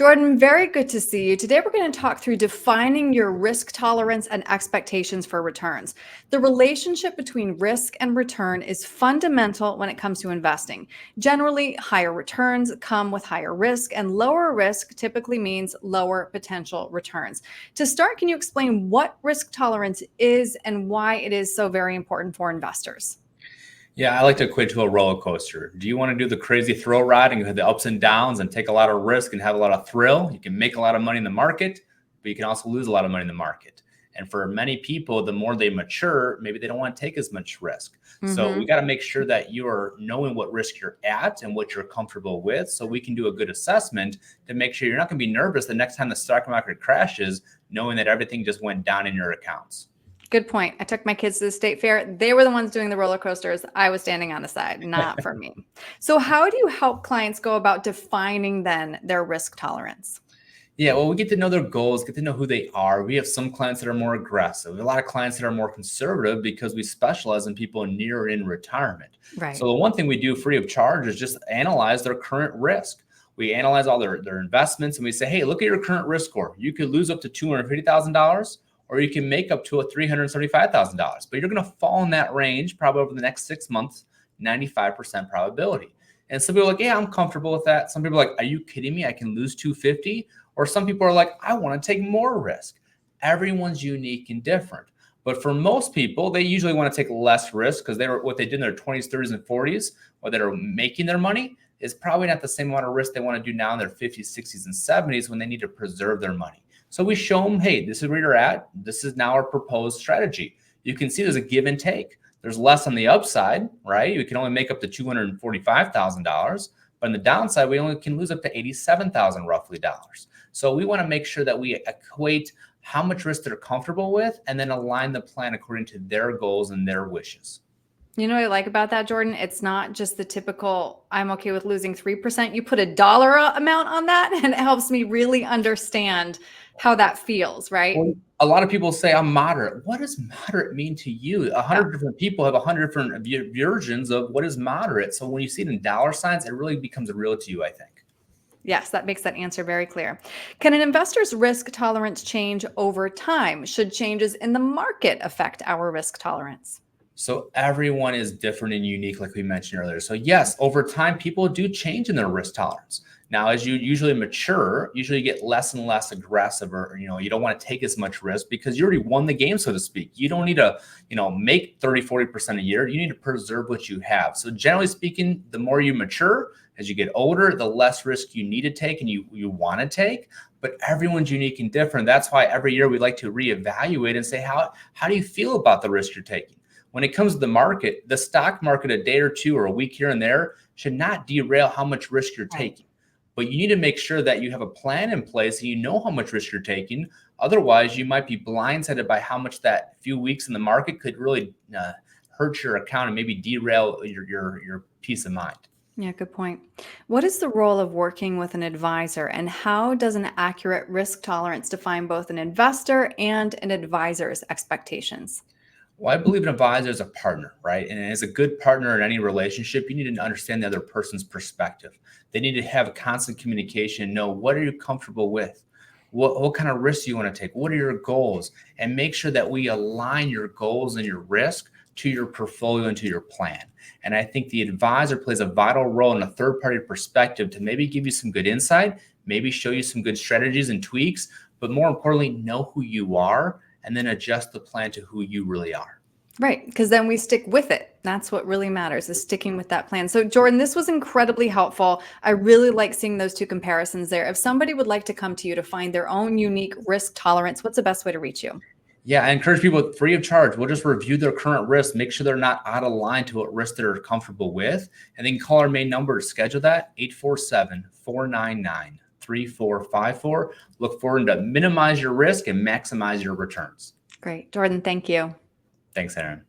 Jordan, very good to see you. Today, we're going to talk through defining your risk tolerance and expectations for returns. The relationship between risk and return is fundamental when it comes to investing. Generally, higher returns come with higher risk, and lower risk typically means lower potential returns. To start, can you explain what risk tolerance is and why it is so very important for investors? Yeah, I like to equate to a roller coaster. Do you want to do the crazy thrill ride and you have the ups and downs and take a lot of risk and have a lot of thrill? You can make a lot of money in the market, but you can also lose a lot of money in the market. And for many people, the more they mature, maybe they don't want to take as much risk. So we got to make sure that you are knowing what risk you're at and what you're comfortable with so we can do a good assessment to make sure you're not going to be nervous the next time the stock market crashes, knowing that everything just went down in your accounts. Good point. I took my kids to the state fair. They were the ones doing the roller coasters. I was standing on the side, not for me. So how do you help clients go about defining then their risk tolerance? Yeah, well, we get to know their goals, get to know who they are. We have some clients that are more aggressive, a lot of clients that are more conservative because we specialize in people near in retirement. Right. So the one thing we do free of charge is just analyze their current risk. We analyze all their investments and we say, hey, look at your current risk score. You could lose up to $250,000 or you can make up to a $375,000, but you're going to fall in that range probably over the next 6 months, 95% probability. And some people are like, yeah, I'm comfortable with that. Some people are like, are you kidding me? I can lose 250. Or some people are like, I want to take more risk. Everyone's unique and different. But for most people, they usually want to take less risk because what they did in their 20s, 30s, and 40s, or that are making their money, is probably not the same amount of risk they want to do now in their 50s, 60s, and 70s when they need to preserve their money. So we show them, hey, this is where you're at. This is now our proposed strategy. You can see there's a give and take. There's less on the upside, right? You can only make up to $245,000, but on the downside, we only can lose up to $87,000 roughly dollars. So we want to make sure that we equate how much risk they're comfortable with and then align the plan according to their goals and their wishes. You know what I like about that, Jordan? It's not just the typical, I'm okay with losing 3%. You put a dollar amount on that, and it helps me really understand how that feels, right? Well, a lot of people say I'm moderate. What does moderate mean to you? 100 different people have 100 different versions of what is moderate. So when you see it in dollar signs, it really becomes real to you, I think. Yes, that makes that answer very clear. Can an investor's risk tolerance change over time? Should changes in the market affect our risk tolerance? So everyone is different and unique, like we mentioned earlier. So yes, over time, people do change in their risk tolerance. Now, as you usually mature, usually you get less and less aggressive, or you don't want to take as much risk because you already won the game, so to speak. You don't need to, make 30, 40% a year. You need to preserve what you have. So generally speaking, the more you mature, as you get older, the less risk you need to take and you want to take. But everyone's unique and different. That's why every year we like to reevaluate and say, how do you feel about the risk you're taking? When it comes to the market, the stock market, a day or two or a week here and there should not derail how much risk you're taking. But you need to make sure that you have a plan in place and you know how much risk you're taking. Otherwise, you might be blindsided by how much that few weeks in the market could really hurt your account and maybe derail your peace of mind. Yeah, good point. What is the role of working with an advisor, and how does an accurate risk tolerance define both an investor and an advisor's expectations? Well, I believe an advisor is a partner, right? And as a good partner in any relationship, you need to understand the other person's perspective. They need to have a constant communication, know what are you comfortable with? What kind of risks do you want to take? What are your goals? And make sure that we align your goals and your risk to your portfolio and to your plan. And I think the advisor plays a vital role in a third-party perspective to maybe give you some good insight, maybe show you some good strategies and tweaks, but more importantly, know who you are and then adjust the plan to who you really are. Right, because then we stick with it. That's what really matters, is sticking with that plan. So Jordan, this was incredibly helpful. I really like seeing those two comparisons there. If somebody would like to come to you to find their own unique risk tolerance, what's the best way to reach you? Yeah, I encourage people free of charge. We'll just review their current risk, make sure they're not out of line to what risk they're comfortable with, and then call our main number to schedule that, 847-499-3454. Look forward to minimize your risk and maximize your returns. Great. Jordan, thank you. Thanks, Aaron.